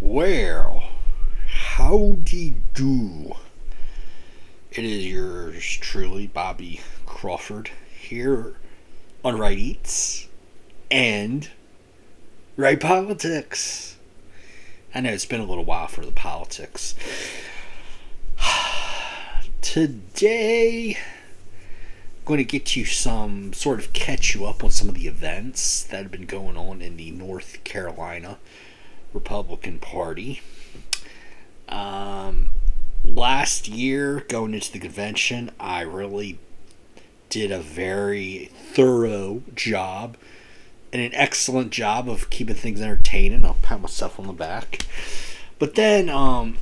Well, howdy do. It is yours truly, Bobby Crawford, here on Right Eats and Right Politics. I know it's been a little while for the politics. Today, I'm going to get you catch you up on some of the events that have been going on in the North Carolina Republican Party. Last year, going into the convention, I really did a very thorough job and an excellent job of keeping things entertaining. I'll pat myself on the back. But then I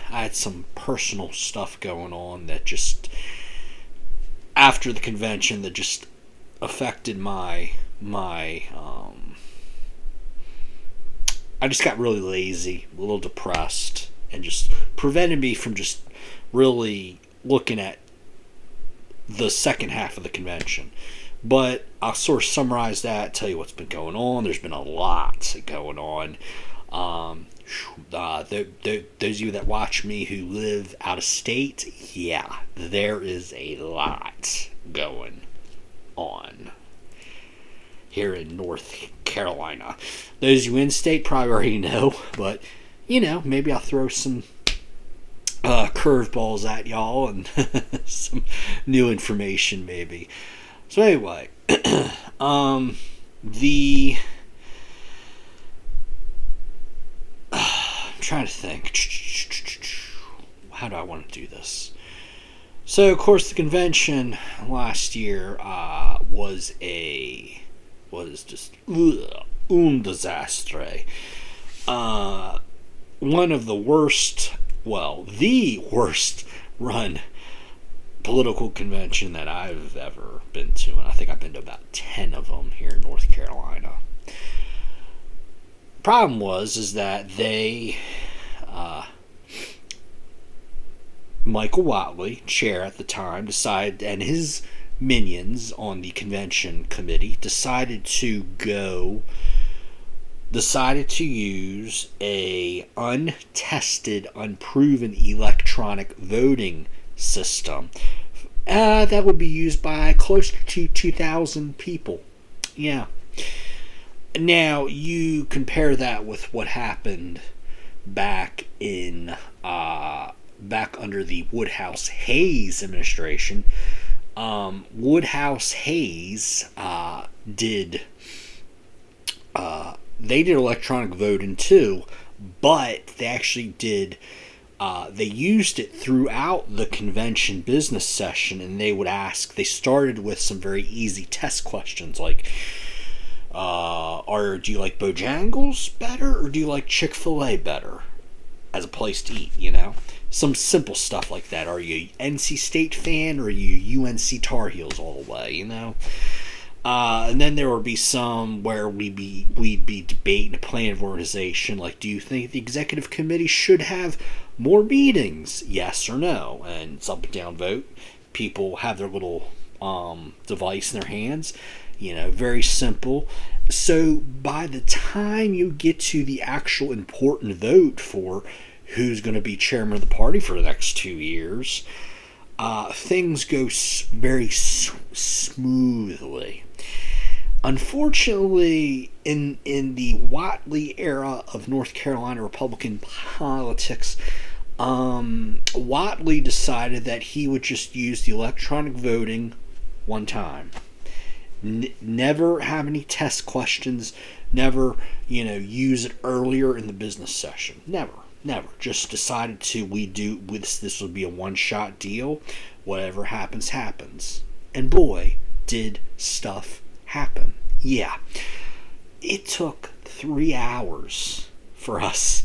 had some personal stuff going on that just, after the convention, that just affected my I just got really lazy, a little depressed, and just prevented me from just really looking at the second half of the convention. But I'll sort of summarize that, tell you what's been going on. There's been a lot going on. Those of you that watch me who live out of state, yeah, there is a lot going on here in North Carolina. Those of you in state probably already know, but maybe I'll throw some curveballs at y'all and some new information maybe. So anyway, I'm trying to think. How do I want to do this? So, of course, the convention last year was just un desastre. One of the worst run political convention that I've ever been to, and I think I've been to about 10 of them here in North Carolina. Problem is that they, Michael Whatley, chair at the time, decided, and his minions on the convention committee decided to use a untested, unproven electronic voting system that would be used by close to 2,000 people. Yeah. Now, you compare that with what happened back under the Woodhouse-Hayes administration. Woodhouse-Hayes did electronic voting too, but they actually did. They used it throughout the convention business session, and they started with some very easy test questions like, do you like Bojangles better, or do you like Chick-fil-A better as a place to eat, Some simple stuff like that. Are you an NC State fan, or are you UNC Tar Heels all the way, And then there would be some where we'd be debating a plan of organization, like, do you think the executive committee should have more meetings? Yes or no? And it's up and down vote. People have their little device in their hands, very simple. So by the time you get to the actual important vote for who's going to be chairman of the party for the next 2 years, things go very smoothly. Unfortunately, in the Whatley era of North Carolina Republican politics, Whatley decided that he would just use the electronic voting one time. Never have any test questions. Never, use it earlier in the business session. Never. Just decided this would be a one-shot deal. Whatever happens, happens. And boy, did stuff happen. Yeah. It took 3 hours for us,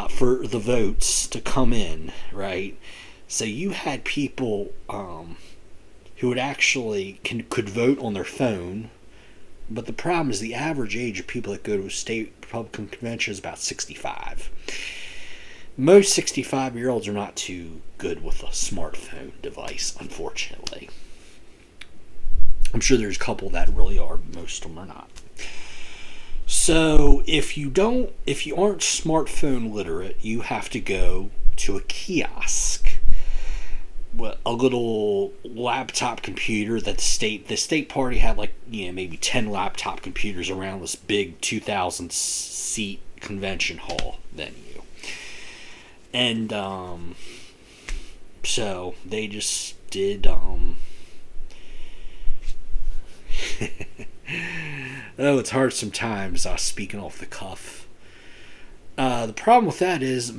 for the votes to come in, right? So you had people who would actually could vote on their phone, but the problem is the average age of people that go to a state Republican convention is about 65. Most 65-year-olds are not too good with a smartphone device, unfortunately. I'm sure there's a couple that really are, but most of them are not. So if you aren't smartphone literate, you have to go to a kiosk, a little laptop computer that the state party had, like, maybe 10 laptop computers around this big 2,000 seat convention hall venue. And so they just did oh, it's hard sometimes speaking off the cuff. The problem with that is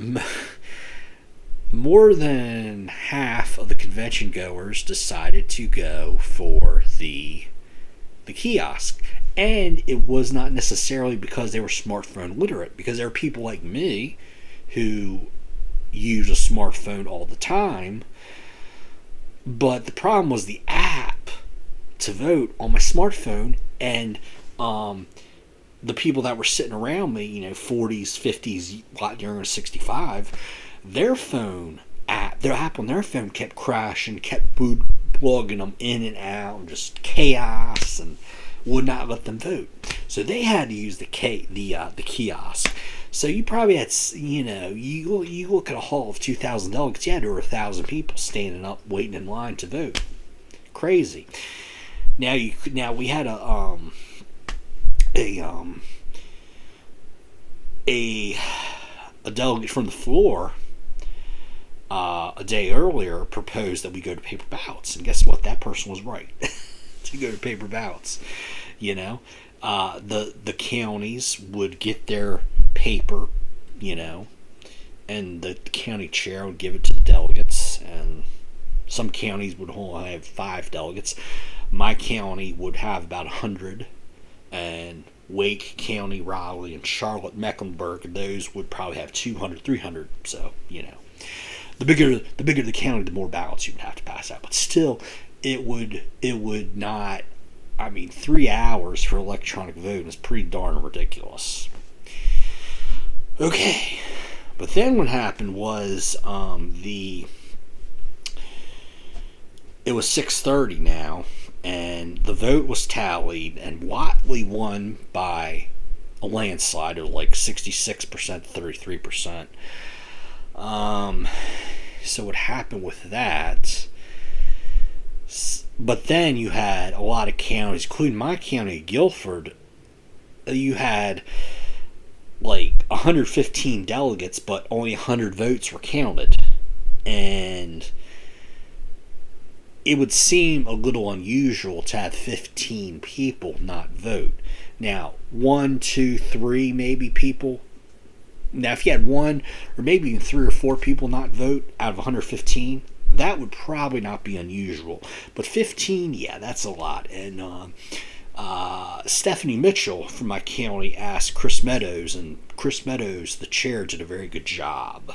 more than half of the convention goers decided to go for the kiosk. And it was not necessarily because they were smartphone literate, because there are people like me who use a smartphone all the time. But the problem was the app to vote on my smartphone, and the people that were sitting around me, 40s, 50s, a lot younger than 65, their app on their phone kept crashing, kept plugging them in and out, and just chaos, and would not let them vote. So they had to use the kiosk. So you probably had, you look at a hall of 2,000 delegates, you had over 1,000 people standing up waiting in line to vote. Crazy. Now we had a delegate from the floor a day earlier proposed that we go to paper ballots, and guess what? That person was right to go to paper ballots. The counties would get their paper, and the county chair would give it to the delegates, and some counties would only have 5 delegates. My county would have about 100, and Wake County, Raleigh, and Charlotte, Mecklenburg, those would probably have 200, 300. So, the bigger the county, the more ballots you would have to pass out. But still, it would not. 3 hours for electronic voting is pretty darn ridiculous. Okay, but then what happened was it was 6:30 now, and the vote was tallied, and Whatley won by a landslide of like 66% to 33%. So what happened with that? But then you had a lot of counties, including my county, Guilford. You had like 115 delegates, but only 100 votes were counted. And it would seem a little unusual to have 15 people not vote. Now, 1, 2, 3 maybe people. Now, if you had 1 or maybe even 3 or 4 people not vote out of 115, that would probably not be unusual. But 15, yeah, that's a lot. And Stephanie Mitchell from my county asked Chris Meadows, and Chris Meadows, the chair, did a very good job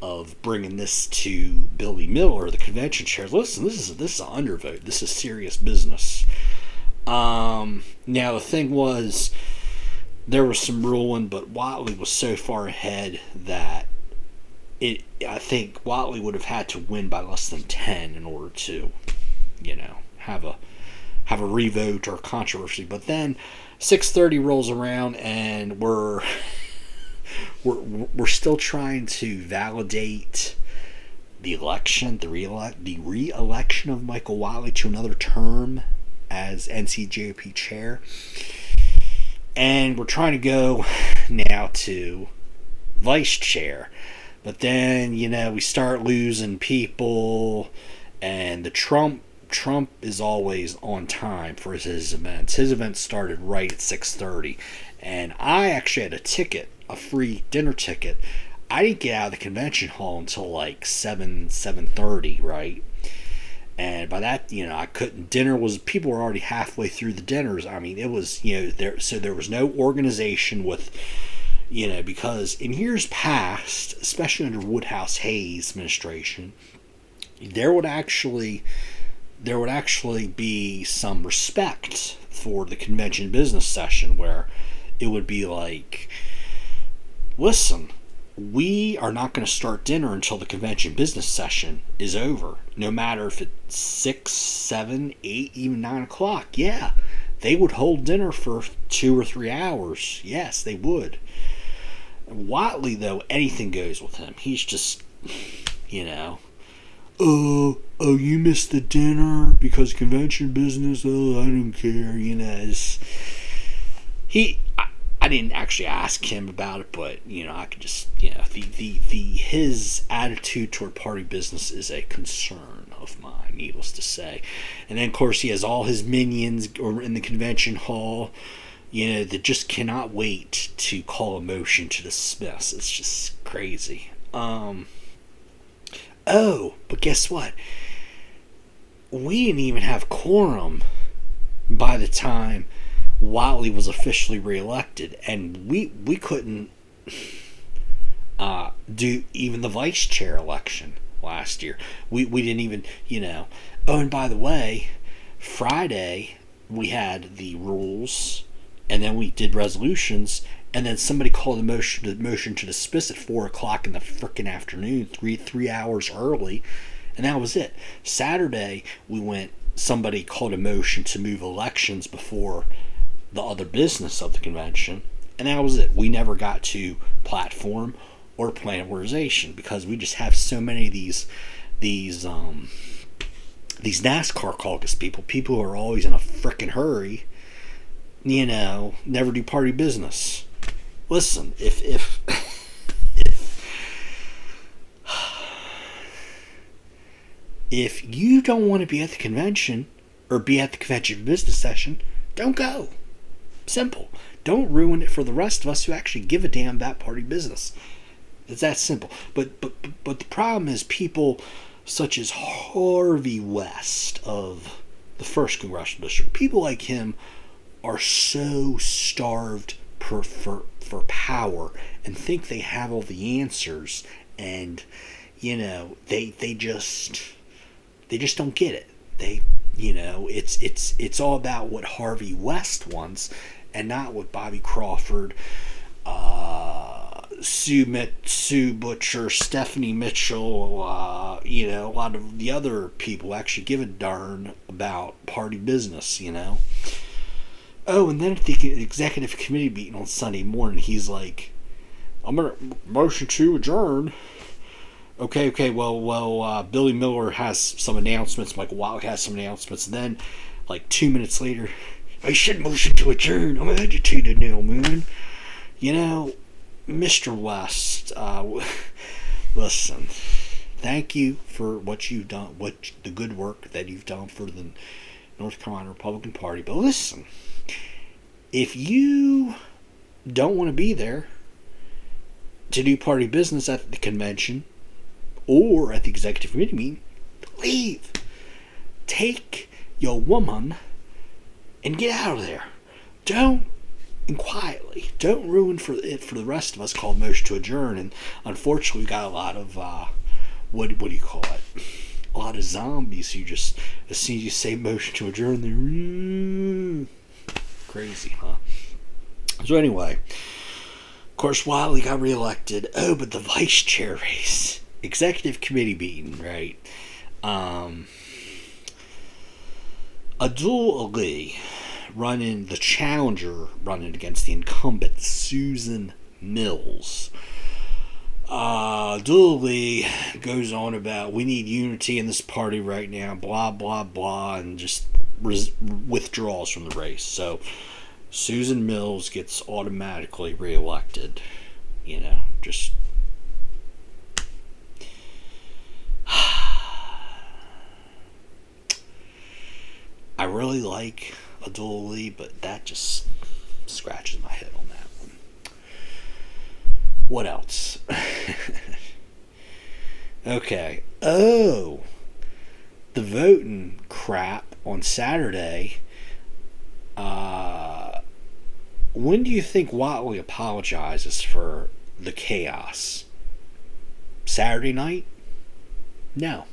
of bringing this to Billy Miller, the convention chair. Listen, this is an undervote. This is serious business. Now, the thing was, there was some ruling, but Whatley was so far ahead that I think Whatley would have had to win by less than 10 in order to, have a revote or a controversy. But then 6:30 rolls around, and we're still trying to validate the election, the re-election of Michael Whatley to another term as NCGOP chair. And we're trying to go now to vice chair. But then, we start losing people, and the Trump is always on time for his events. His events started right at 6:30, and I actually had a free dinner ticket. I didn't get out of the convention hall until like 7:30, right? And by that, I couldn't. People were already halfway through the dinners. It was, there was no organization with, because in years past, especially under Woodhouse Hayes administration, there would actually be some respect for the convention business session, where it would be like, listen, we are not going to start dinner until the convention business session is over, no matter if it's 6, 7, 8, even 9 o'clock. Yeah, they would hold dinner for 2 or 3 hours. Yes, they would. Watley, though, anything goes with him. He's just, oh, you missed the dinner because convention business. Oh, I don't care. I didn't actually ask him about it, but I could just his attitude toward party business is a concern of mine, needless to say. And then of course he has all his minions in the convention hall, that just cannot wait to call a motion to dismiss. It's just crazy. But guess what? We didn't even have quorum by the time Watley was officially reelected, and we couldn't do even the vice chair election last year. We didn't even, Oh, and by the way, Friday we had the rules, and then we did resolutions, and then somebody called a motion to dismiss at 4:00 in the frickin' afternoon, three hours early, and that was it. Saturday somebody called a motion to move elections before the other business of the convention, and that was it. We never got to platform or planarization because we just have so many of these NASCAR caucus people who are always in a frickin' hurry, never do party business. Listen, if you don't want to be at the convention or be at the convention business session, don't go. Simple. Don't ruin it for the rest of us who actually give a damn about party business. It's that simple. But the problem is people such as Harvey West of the 1st Congressional District, people like him are so starved for power and think they have all the answers, and they just don't get it. It's all about what Harvey West wants and not what Bobby Crawford, Sue Butcher, Stephanie Mitchell, a lot of the other people actually give a darn about party business, Oh, and then at the executive committee meeting on Sunday morning, he's like, I'm going to motion to adjourn. Okay, well, Billy Miller has some announcements, Michael Watley has some announcements, and then, 2 minutes later, I should motion to adjourn. I'm agitated now, man. Mr. West, listen, thank you for what you've done, the good work that you've done for the North Carolina Republican Party, but listen, if you don't want to be there to do party business at the convention or at the executive committee meeting, leave. Take your woman and get out of there. And quietly. Don't ruin it for the rest of us. Called motion to adjourn. And unfortunately, we got a lot of what do you call it? A lot of zombies who just, as soon as you say motion to adjourn, they're crazy, huh? So anyway, of course, Watley got reelected. Oh, but the vice chair race, executive committee meeting, right? Abdul Ali the challenger running against the incumbent Susan Mills. Abdul Ali goes on about we need unity in this party right now, blah blah blah, and just withdraws from the race. So Susan Mills gets automatically reelected. Just I really like Abdul Ali, but that just scratches my head on that one. What else? Okay. Oh, the voting crap on Saturday. When do you think Watley apologizes for the chaos? Saturday night? No.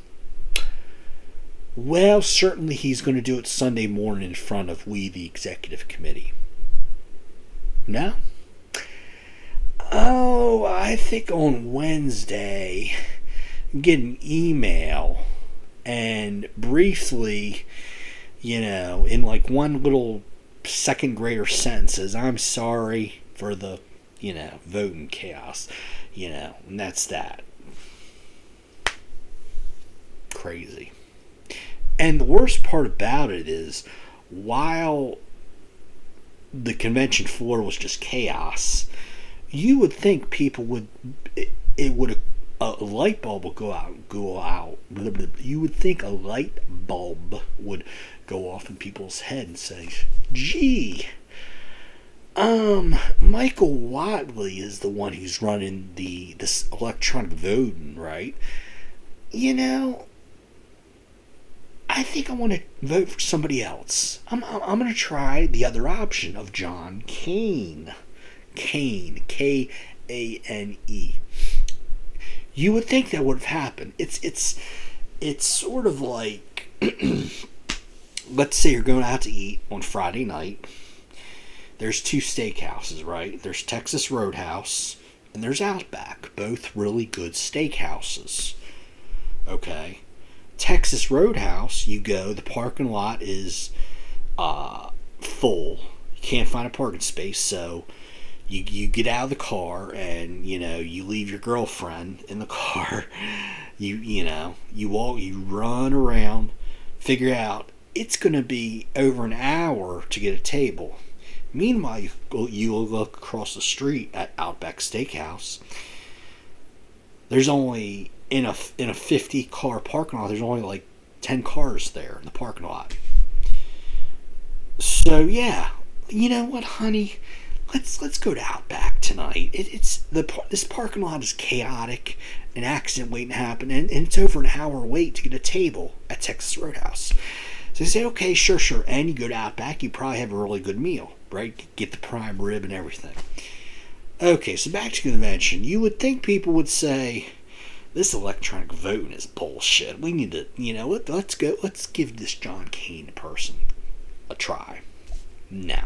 Well, certainly he's going to do it Sunday morning in front of we, the executive committee. No? Oh, I think on Wednesday, get an email and briefly, in one little second grader sentences. I'm sorry for the, voting chaos, and that's that. Crazy. And the worst part about it is, while the convention floor was just chaos, you would think people would, it would, a light bulb would go out. You would think a light bulb would go off in people's head and say, gee, Michael Watley is the one who's running this electronic voting, right? I think I want to vote for somebody else. I'm going to try the other option of John Kane. Kane, Kane. You would think that would have happened. It's sort of like, let's say you're going out to eat on Friday night. There's two steakhouses, right? There's Texas Roadhouse and there's Outback, both really good steakhouses. Okay. Texas Roadhouse, you go, the parking lot is full. You can't find a parking space, so you get out of the car and you leave your girlfriend in the car. You walk, you run around, figure out it's going to be over an hour to get a table. Meanwhile, you look across the street at Outback Steakhouse. There's only in a 50 car parking lot, there's only like 10 cars there in the parking lot. So yeah, you know what, honey? Let's go to Outback tonight. This parking lot is chaotic. An accident waiting to happen, and it's over an hour wait to get a table at Texas Roadhouse. So they say, okay, sure, and you go to Outback, you probably have a really good meal, right? Get the prime rib and everything. Okay, so back to the convention. You would think people would say, this electronic voting is bullshit. We need to, let's give this John Kane person a try. No.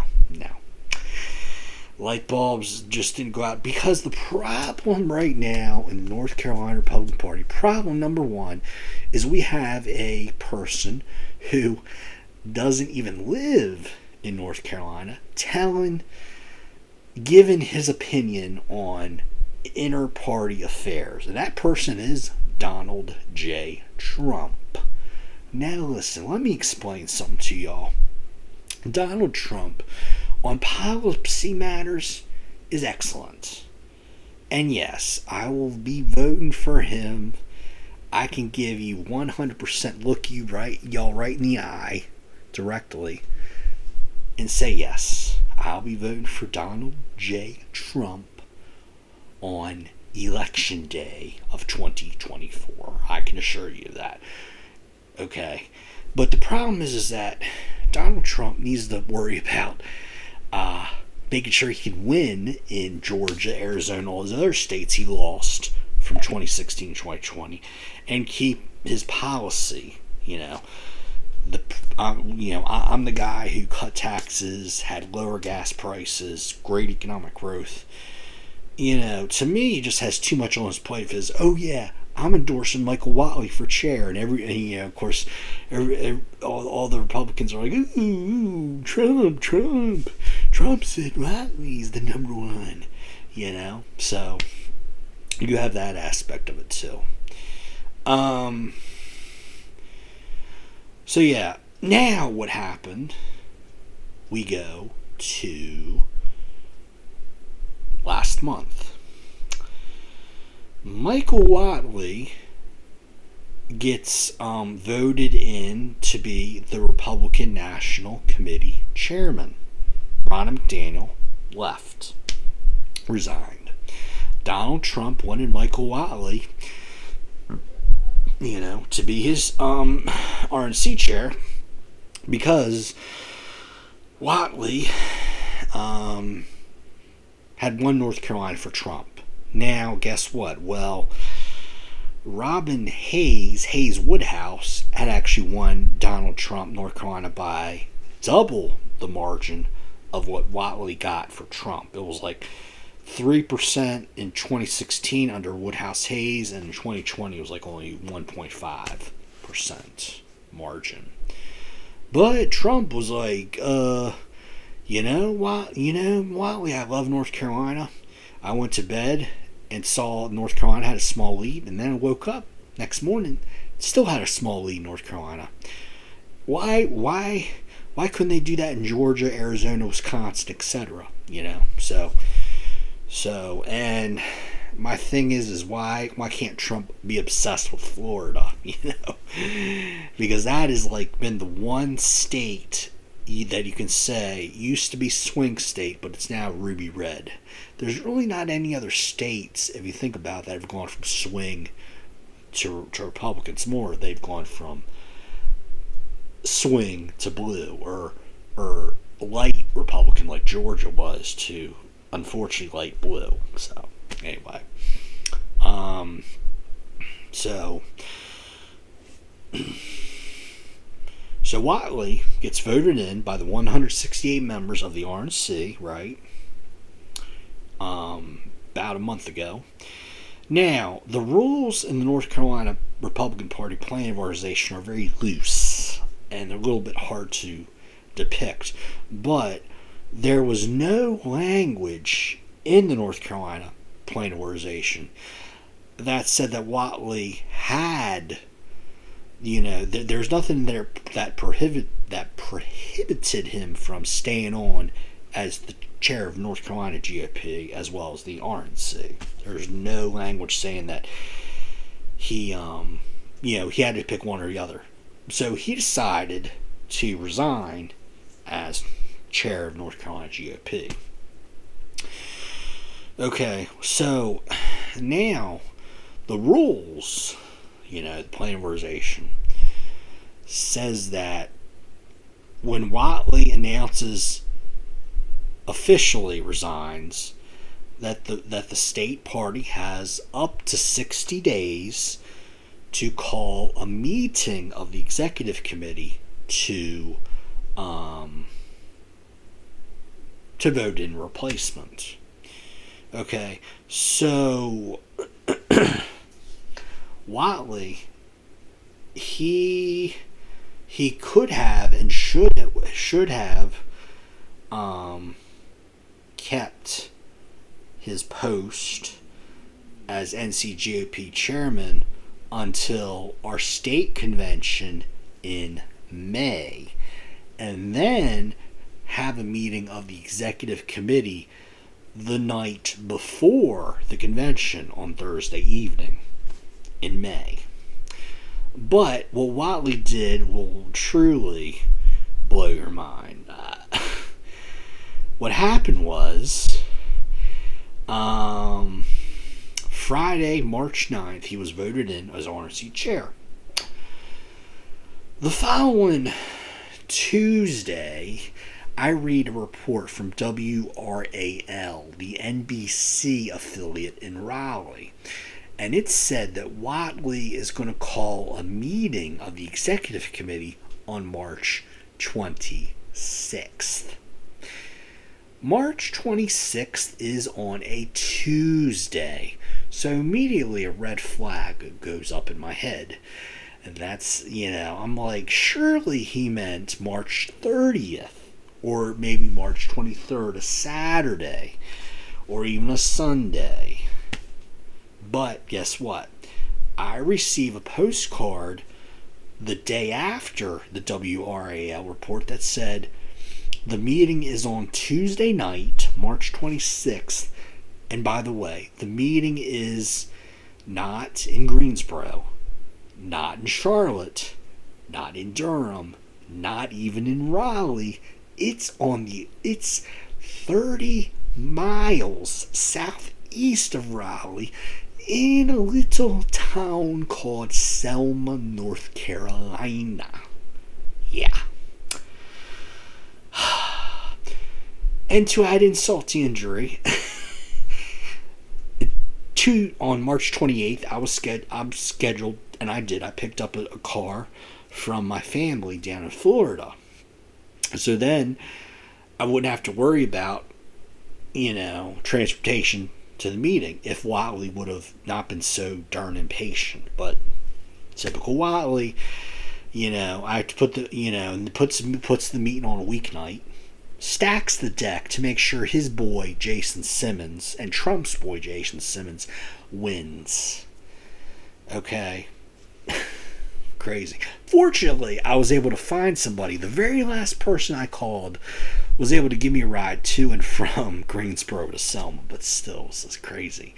Light bulbs just didn't go out, because the problem right now in the North Carolina Republican Party, problem number one, is we have a person who doesn't even live in North Carolina giving his opinion on inter-party affairs. And that person is Donald J. Trump. Now listen, let me explain something to y'all. Donald Trump on policy matters is excellent. And yes, I will be voting for him. I can give you 100% look y'all right in the eye directly and say yes, I'll be voting for Donald J. Trump on election day of 2024. I can assure you that. Okay. But the problem is that Donald Trump needs to worry about making sure he can win in Georgia, Arizona, all those other states he lost from 2016 to 2020, and keep his policy. I'm the guy who cut taxes, had lower gas prices, great economic growth. To me, he just has too much on his plate. Because, I'm endorsing Michael Watley for chair, and of course, all the Republicans are like, ooh, Trump said Watley's the number one, so you have that aspect of it too. So yeah, now what happened? We go to last month. Michael Watley gets voted in to be the Republican National Committee chairman. Ronna McDaniel left, resigned. Donald Trump wanted Michael Watley, to be his RNC chair, because Watley had won North Carolina for Trump. Now, guess what? Well, Robin Hayes Woodhouse, had actually won Donald Trump, North Carolina, by double the margin of what Watley got for Trump. It was like 3% in 2016 under Woodhouse Hayes, and in 2020 it was like only 1.5% margin. But Trump was like, You know what? Why? I love North Carolina. I went to bed and saw North Carolina had a small lead, and then I woke up next morning, still had a small lead. North Carolina. Why couldn't they do that in Georgia, Arizona, Wisconsin, etc.? And my thing is why can't Trump be obsessed with Florida? Because that has like been the one state that you can say used to be swing state, but it's now ruby red. There's really not any other states, if you think about that, have gone from swing to Republicans more. They've gone from swing to blue, or light Republican like Georgia was, to unfortunately light blue. So anyway, so Whatley gets voted in by the 168 members of the RNC, right? About a month ago. Now, the rules in the North Carolina Republican Party planning organization are very loose and a little bit hard to depict, but there was no language in the North Carolina planning organization that said that Whatley had, there's nothing there that prohibited him from staying on as the chair of North Carolina GOP as well as the RNC. There's no language saying that he had to pick one or the other. So he decided to resign as chair of North Carolina GOP. Okay, so now the rules, the planning organization says that when Whatley officially resigns, that the state party has up to 60 days to call a meeting of the executive committee to vote in replacement. Okay, so Whatley, he could have and should have kept his post as NCGOP chairman until our state convention in May, and then have a meeting of the executive committee the night before the convention on Thursday evening in May. But what Whatley did will truly blow your mind. What happened was, Friday, March 9th, he was voted in as RNC chair. The following Tuesday, I read a report from WRAL, the NBC affiliate in Raleigh, and it said that Whatley is going to call a meeting of the executive committee on March 26th. March 26th is on a Tuesday, so immediately a red flag goes up in my head. And that's, I'm like, surely he meant March 30th, or maybe March 23rd, a Saturday, or even a Sunday. But guess what? I receive a postcard the day after the WRAL report that said the meeting is on Tuesday night, March 26th. And by the way, the meeting is not in Greensboro, not in Charlotte, not in Durham, not even in Raleigh. It's 30 miles southeast of Raleigh in a little town called Selma, North Carolina. Yeah. And to add insult to injury, on March 28th, I'm scheduled, and I picked up a car from my family down in Florida. So then I wouldn't have to worry about, transportation to the meeting if Whatley would have not been so darn impatient. But typical Whatley, I have to put the, and puts the meeting on a weeknight. stacks the deck to make sure his boy Jason Simmons and Trump's boy Jason Simmons wins. Okay. Crazy. Fortunately, I was able to find somebody. The very last person I called was able to give me a ride to and from Greensboro to Selma, but still, this is crazy.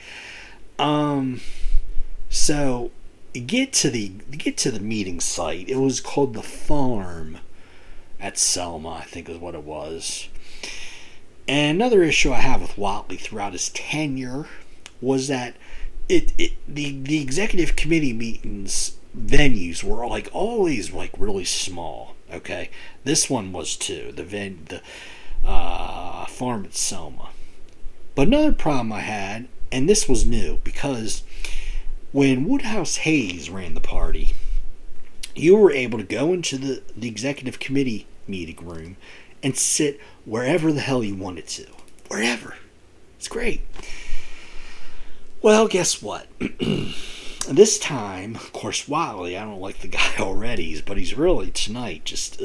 So get to the meeting site. It was called the Farm at Selma, I think is what it was. And another issue I have with Whatley throughout his tenure was that the executive committee meetings venues were always really small. Okay, this one was too, the farm at Selma. But another problem I had, and this was new, because when Woodhouse Hayes ran the party, you were able to go into the executive committee meeting room and sit wherever the hell you wanted to. Wherever. It's great. Well, guess what? This time, of course, Whatley, I don't like the guy already, but he's really, tonight, just,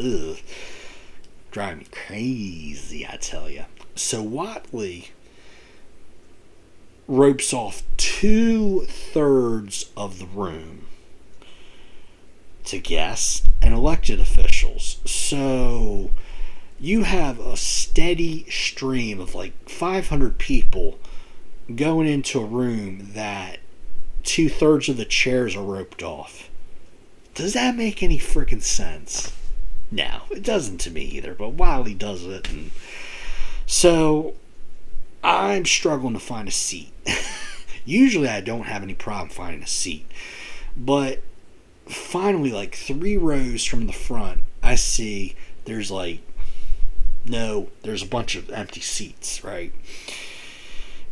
driving me crazy, I tell you. So Whatley ropes off 2/3 of the room to guests and elected officials. So you have a steady stream of 500 people going into a room that 2/3 of the chairs are roped off. Does that make any freaking sense? No, it doesn't to me either, but Wiley does it. And so I'm struggling to find a seat. Usually I don't have any problem finding a seat, but finally, 3 rows from the front, I see there's there's a bunch of empty seats, right?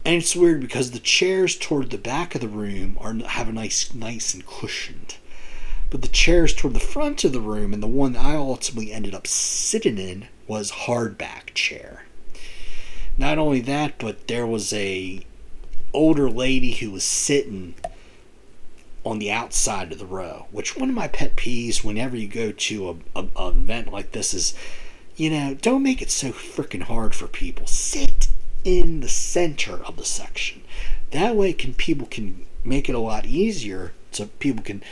And it's weird because the chairs toward the back of the room have a nice and cushioned. But the chairs toward the front of the room, and the one I ultimately ended up sitting in, was hardback chair. Not only that, but there was a older lady who was sitting on the outside of the row, which one of my pet peeves whenever you go to an event like this is, don't make it so freaking hard for people. Sit in the center of the section. That way people can make it a lot easier, so people can,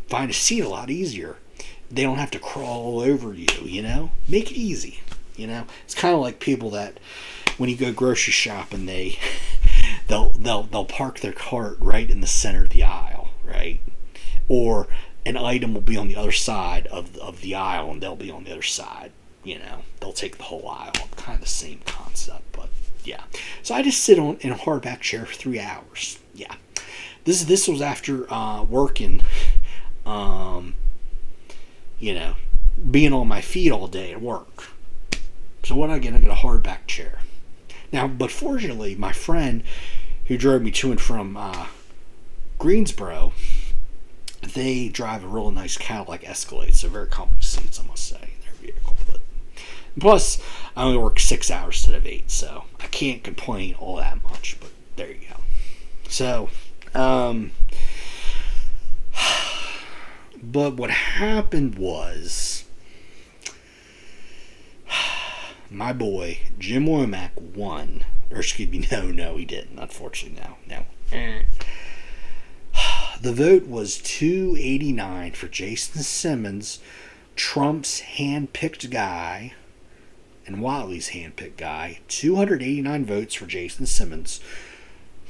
find a seat a lot easier. They don't have to crawl all over you, Make it easy, It's kind of like people that when you go grocery shopping, they'll park their cart right in the center of the aisle, right? Or an item will be on the other side of the aisle and they'll be on the other side. They'll take the whole aisle. Kind of the same concept, but yeah. So I just sit in a hardback chair for 3 hours. Yeah. This was after working, being on my feet all day at work. So what I get a hardback chair. Now, but fortunately, my friend who drove me to and from Greensboro, they drive a real nice Cadillac Escalade, so very comfortable seats, I must say, in their vehicle. But plus, I only work 6 hours instead of 8, so I can't complain all that much. But there you go. So, but what happened was, my boy Jim Womack won. Or excuse me, no, he didn't. Unfortunately, no. The vote was 289 for Jason Simmons, Trump's hand-picked guy, and Whatley's hand-picked guy. 289 votes for Jason Simmons,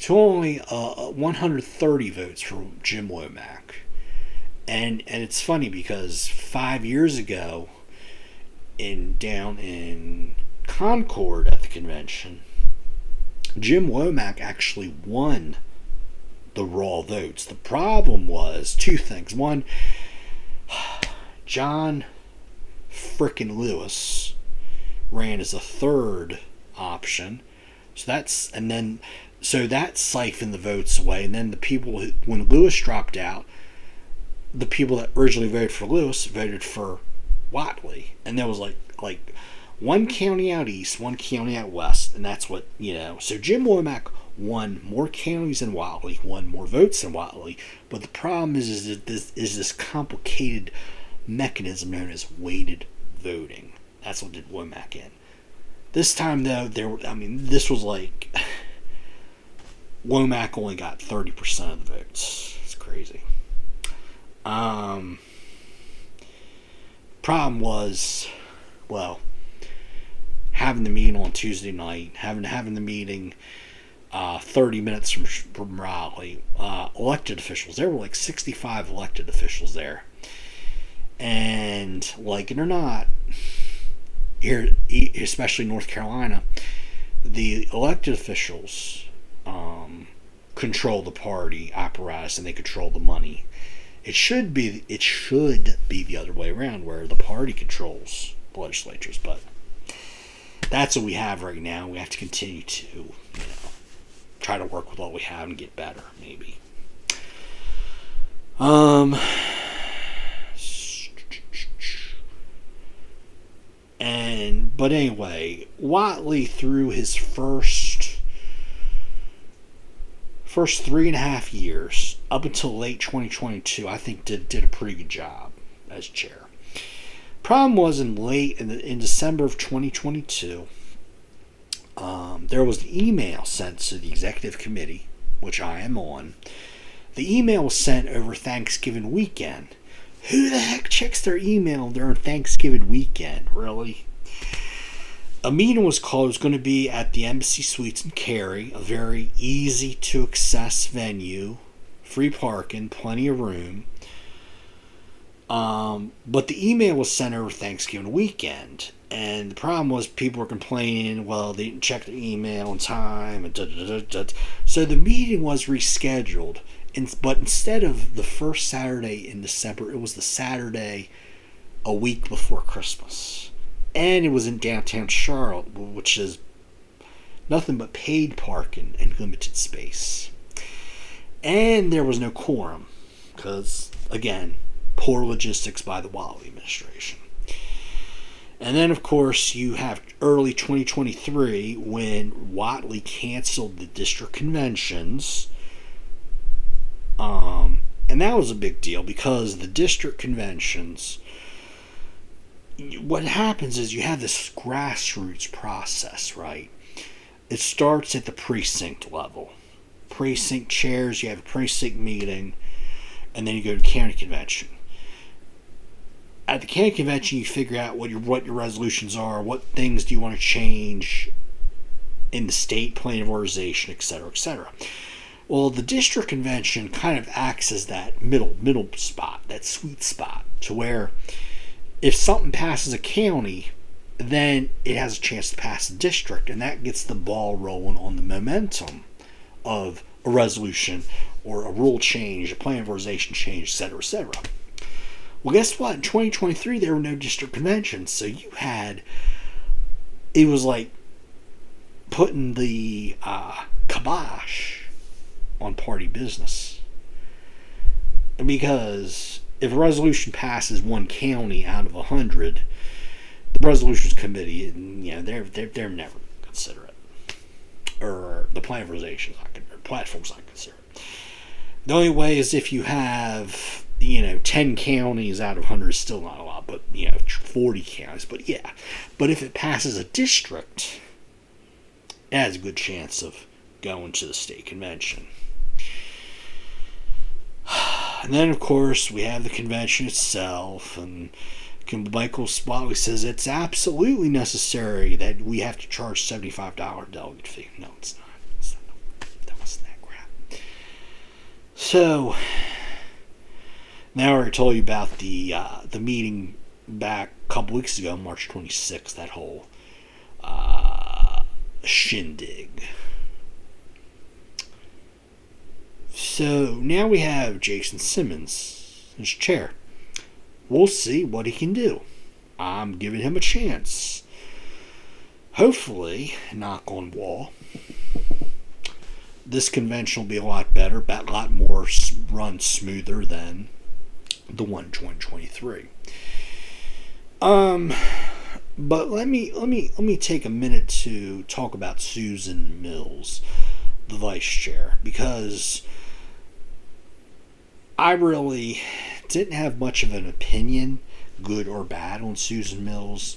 to only 130 votes for Jim Womack. And it's funny because 5 years ago, down in Concord at the convention, Jim Womack actually won the raw votes. The problem was 2 things. One, John frickin' Lewis ran as a third option. So that siphoned the votes away. And then the people when Lewis dropped out, the people that originally voted for Lewis voted for Whatley. And there was like one county out east, one county out west, and that's what, So Jim Womack won more counties than Whatley, won more votes than Whatley, but the problem is this complicated mechanism known as weighted voting. That's what did Womack in. This time, though, this was like Womack only got 30% of the votes. It's crazy. Problem was, well, having the meeting on Tuesday night, having the meeting 30 minutes from Raleigh, elected officials. There were like 65 elected officials there. And like it or not, here, especially North Carolina, the elected officials control the party apparatus and they control the money. It should be the other way around, where the party controls the legislatures, but that's what we have right now. We have to continue to, try to work with what we have and get better, maybe. But anyway, Whatley through his first 3.5 years up until late 2022, I think did a pretty good job as chair. Problem was in December of 2022, there was an email sent to the executive committee, which I am on. The email was sent over Thanksgiving weekend. Who the heck checks their email during Thanksgiving weekend, really? A meeting was called. It was going to be at the Embassy Suites in Cary, a very easy to access venue, free parking, plenty of room. But the email was sent over Thanksgiving weekend, and the problem was people were complaining, well, they didn't check their email in time, and so the meeting was rescheduled. But instead of the first Saturday in December, it was the Saturday a week before Christmas. And it was in downtown Charlotte, which is nothing but paid parking and limited space. And there was no quorum, because, again, poor logistics by the Whatley administration. And then, of course, you have early 2023 when Whatley canceled the district conventions. And that was a big deal because the district conventions, what happens is you have this grassroots process, right? It starts at the precinct level. Precinct chairs, you have a precinct meeting, and then you go to county convention. At the county convention, you figure out what your resolutions are, what things do you want to change in the state plan of organization, etc., etc. Well, the district convention kind of acts as that middle spot, that sweet spot, to where if something passes a county, then it has a chance to pass a district, and that gets the ball rolling on the momentum of a resolution or a rule change, a plan of organization change, etc., etc. Well, guess what? In 2023, there were no district conventions, so it was like putting the kibosh on party business. Because if a resolution passes one county out of 100, the resolutions committee, they're never going to consider it, or the plan of organization, platform's not consider it. The only way is if you have 10 counties out of 100 is still not a lot, but 40 counties. But yeah, but if it passes a district, it has a good chance of going to the state convention. And then, of course, we have the convention itself, and Michael Whatley says it's absolutely necessary that we have to charge $75 delegate fee. No, it's not. That wasn't that crap. So, now I already told you about the meeting back a couple weeks ago, March 26th, that whole shindig. So now we have Jason Simmons as chair. We'll see what he can do. I'm giving him a chance. Hopefully, knock on wall, this convention will be a lot better, a lot more run smoother than the one in 2023. But let me take a minute to talk about Susan Mills, the vice chair, because I really didn't have much of an opinion, good or bad, on Susan Mills.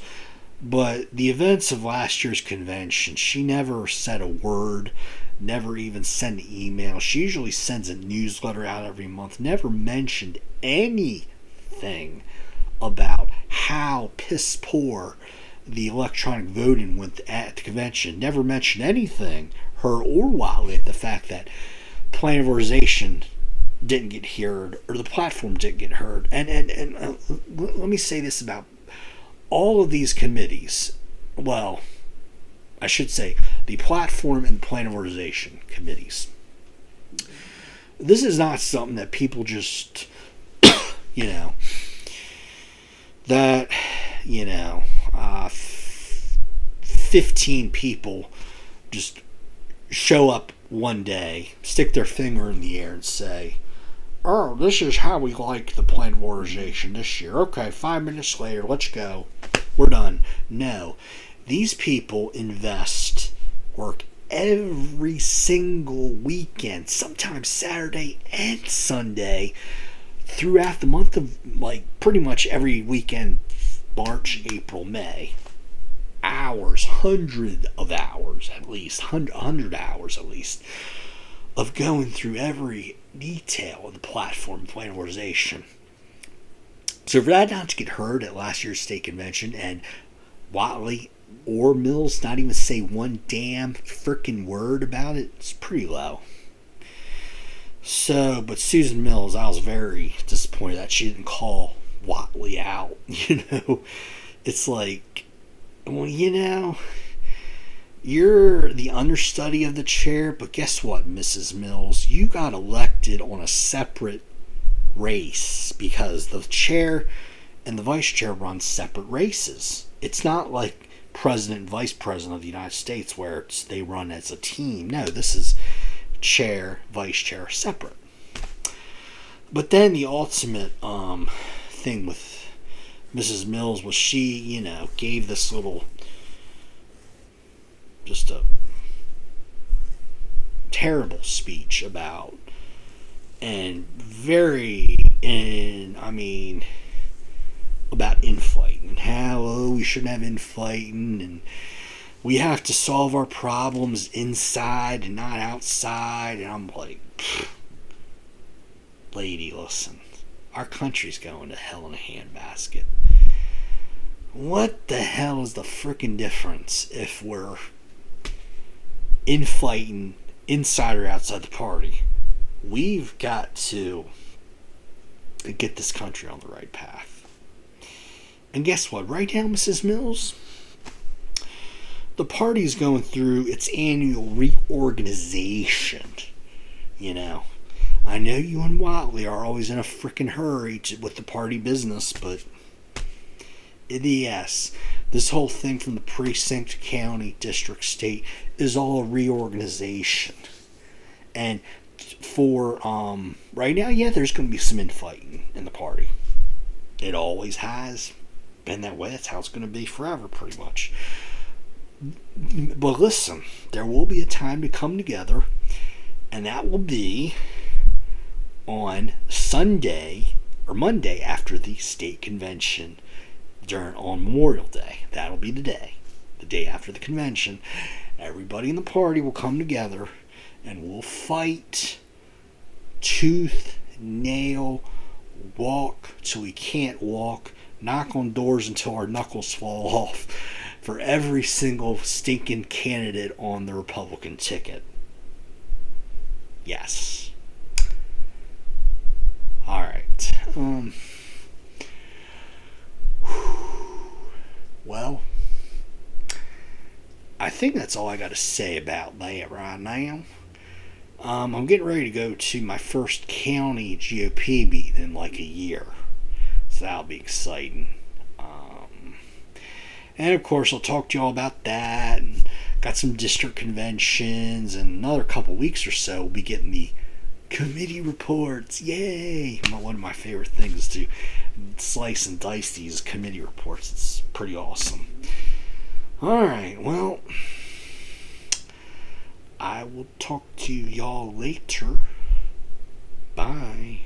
But the events of last year's convention, she never said a word, never even sent an email. She usually sends a newsletter out every month, never mentioned anything about how piss poor the electronic voting went at the convention. Never mentioned anything, her or Watley, the fact that plan of organization didn't get heard or the platform didn't get heard. And let me say this about all of these committees. Well, I should say the platform and plan of organization committees. This is not something that people just, you know, that, you know, 15 people just show up one day, stick their finger in the air and say, oh, this is how we like the plan of organization this year. Okay, 5 minutes later, let's go. We're done. No. These people invest work every single weekend, sometimes Saturday and Sunday, throughout the month of, like, pretty much every weekend, March, April, May. Hours, hundred of hours at least, 100 hours at least, of going through every detail of the platform plan organization. So for that not to get heard at last year's state convention and Watley or Mills not even say one damn freaking word about it, it's pretty low. So, but Susan Mills, I was very disappointed that she didn't call Watley out. You know, it's like, well, you know, you're the understudy of the chair, but guess what, Mrs. Mills? You got elected on a separate race because the chair and the vice chair run separate races. It's not like president and vice president of the United States where they run as a team. No, this is chair, vice chair, separate. But then the ultimate thing with Mrs. Mills was she, you know, gave this little, just a terrible speech about, about infighting, how, oh, we shouldn't have infighting, and we have to solve our problems inside and not outside. And I'm like, lady, listen, our country's going to hell in a handbasket. What the hell is the frickin' difference if we're infighting inside or outside the party? We've got to get this country on the right path. And guess what? Right now, Mrs. Mills, the party's going through its annual reorganization. You know, I know you and Watley are always in a frickin' hurry with the party business, but yes, this whole thing from the precinct, county, district, state is all a reorganization. And for right now, yeah, there's going to be some infighting in the party. It always has been that way. That's how it's going to be forever, pretty much. But listen, there will be a time to come together, and that will be on Sunday or Monday after the state convention on Memorial Day. That'll be the day after the convention. Everybody in the party will come together and we'll fight tooth, nail, walk till we can't walk, knock on doors until our knuckles fall off for every single stinking candidate on the Republican ticket. Yes. Alright. Well, I think that's all I got to say about that right now. I'm getting ready to go to my first county GOP meeting in like a year. So that'll be exciting. And of course, I'll talk to you all about that. And got some district conventions. And another couple weeks or so, we'll be getting the committee reports. Yay! One of my favorite things is to slice and dice these committee reports. It's pretty awesome. Alright, well, I will talk to y'all later. Bye.